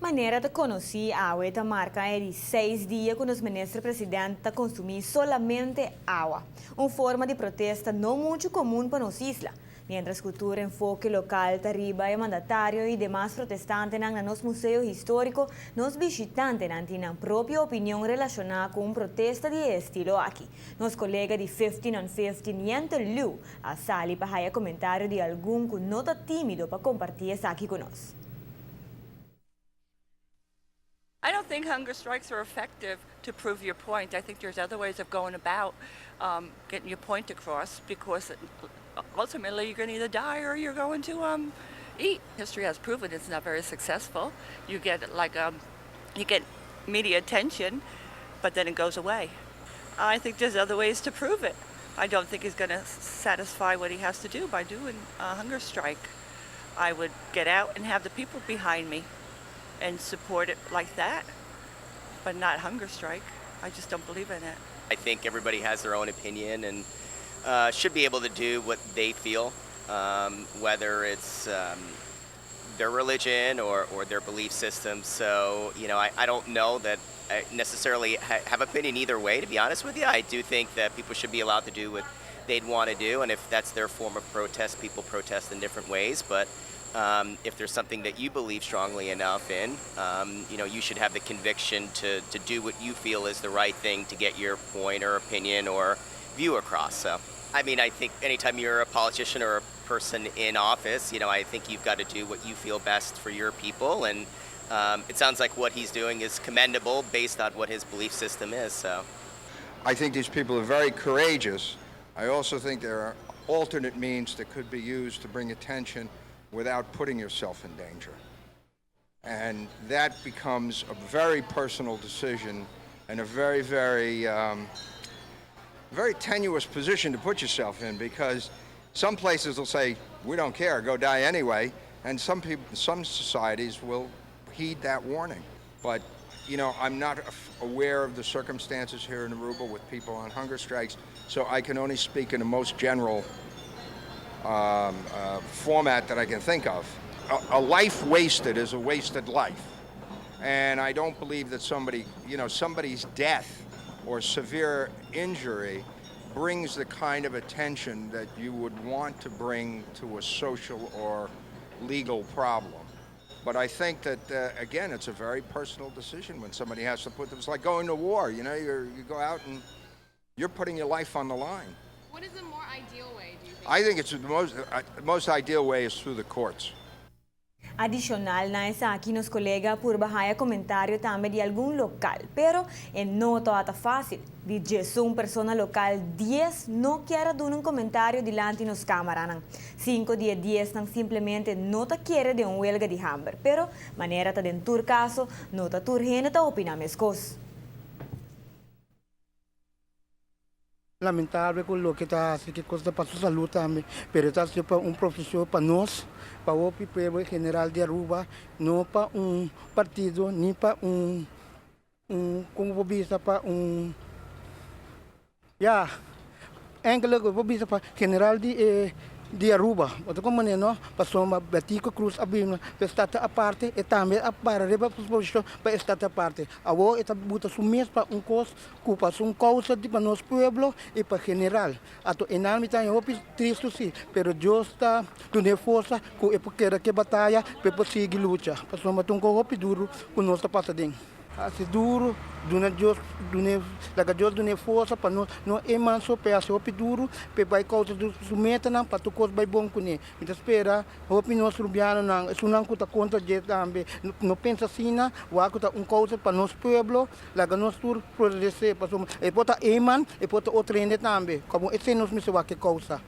Maneira de conhecer a esta marca é de 6 dias quando os ministro-presidente consumir somente água. Uma forma de protesta não muito comum para nossa isla. Mientras cultura enfoque local arriba e mandatário e demais protestantes na nosso museu histórico, nos visitantes têm a própria opinião relacionada com protesta de estilo aqui. Nos colega de 15 on 15, Niente Lu, a sali para comentário de algum que não está tímido para compartilhar isso aqui conosco. I don't think hunger strikes are effective to prove your point. I think there's other ways of going about getting your point across, because ultimately you're going to either die or you're going to eat. History has proven it's not very successful. You get you get media attention, but then it goes away. I think there's other ways to prove it. I don't think he's going to satisfy what he has to do by doing a hunger strike. I would get out and have the people behind me and support it like that, but not hunger strike. I just don't believe in it. I think everybody has their own opinion and should be able to do what they feel, whether it's their religion or their belief system. So, I don't know that I necessarily have opinion either way, to be honest with you. I do think that people should be allowed to do what they'd want to do, and if that's their form of protest, people protest in different ways. But if there's something that you believe strongly enough in, you should have the conviction to do what you feel is the right thing to get your point or opinion or view across. So, I think anytime you're a politician or a person in office, I think you've got to do what you feel best for your people. And it sounds like what he's doing is commendable based on what his belief system is. So, I think these people are very courageous. I also think there are alternate means that could be used to bring attention without putting yourself in danger. And that becomes a very personal decision and a very, very, very tenuous position to put yourself in, because some places will say, we don't care, go die anyway, and some societies will heed that warning. But, I'm not aware of the circumstances here in Aruba with people on hunger strikes, so I can only speak in the most general format that I can think of. A life wasted is a wasted life. And I don't believe that somebody's death or severe injury brings the kind of attention that you would want to bring to a social or legal problem. But I think that, again, it's a very personal decision when somebody has to it's like going to war, you go out and you're putting your life on the line. What is a more ideal way, do you think? I think it's the most ideal way is through the courts. Adicional na essa aqui nos colega por bahia comentário também de algum local, pero não está fácil. De Jesus persona local 10 não quer dar um comentário delante nos câmara. 5 de 10 simplesmente não quer de welga de hamburger, pero maneira ta dentro caso não está turgendo ta opinar mais coisas. Lamentável com o que está assim, que coisa para a saúde também, mas está para professor para nós, para o povo general de Aruba, não para partido, nem para como vou dizer, para vou dizer para general de Aruba, outra como não, passou uma Batico Cruz abrindo para estar à parte e também para a posição para estar à parte. Agora está buta sumir para coisa, culpa causa de para nosso povo e para general. Ato enalme está em hopi triste sim, pero Deus está dando força com época que batalha para seguir luta. Passou uma hopi duro com nossa passadinha. Assim duro, Deus dá força para não emanso para esse hopi duro, para vai causa do sumeta não para tu coisa vai bom com ele. Então espera, hopi nós rubiano não, isso não conta conta de também, não pensa assim na, o acuta causa para nosso povo, laga nós tur produzir, passou, e pode eman, e pode outro também, como esse nos me se vai que causa.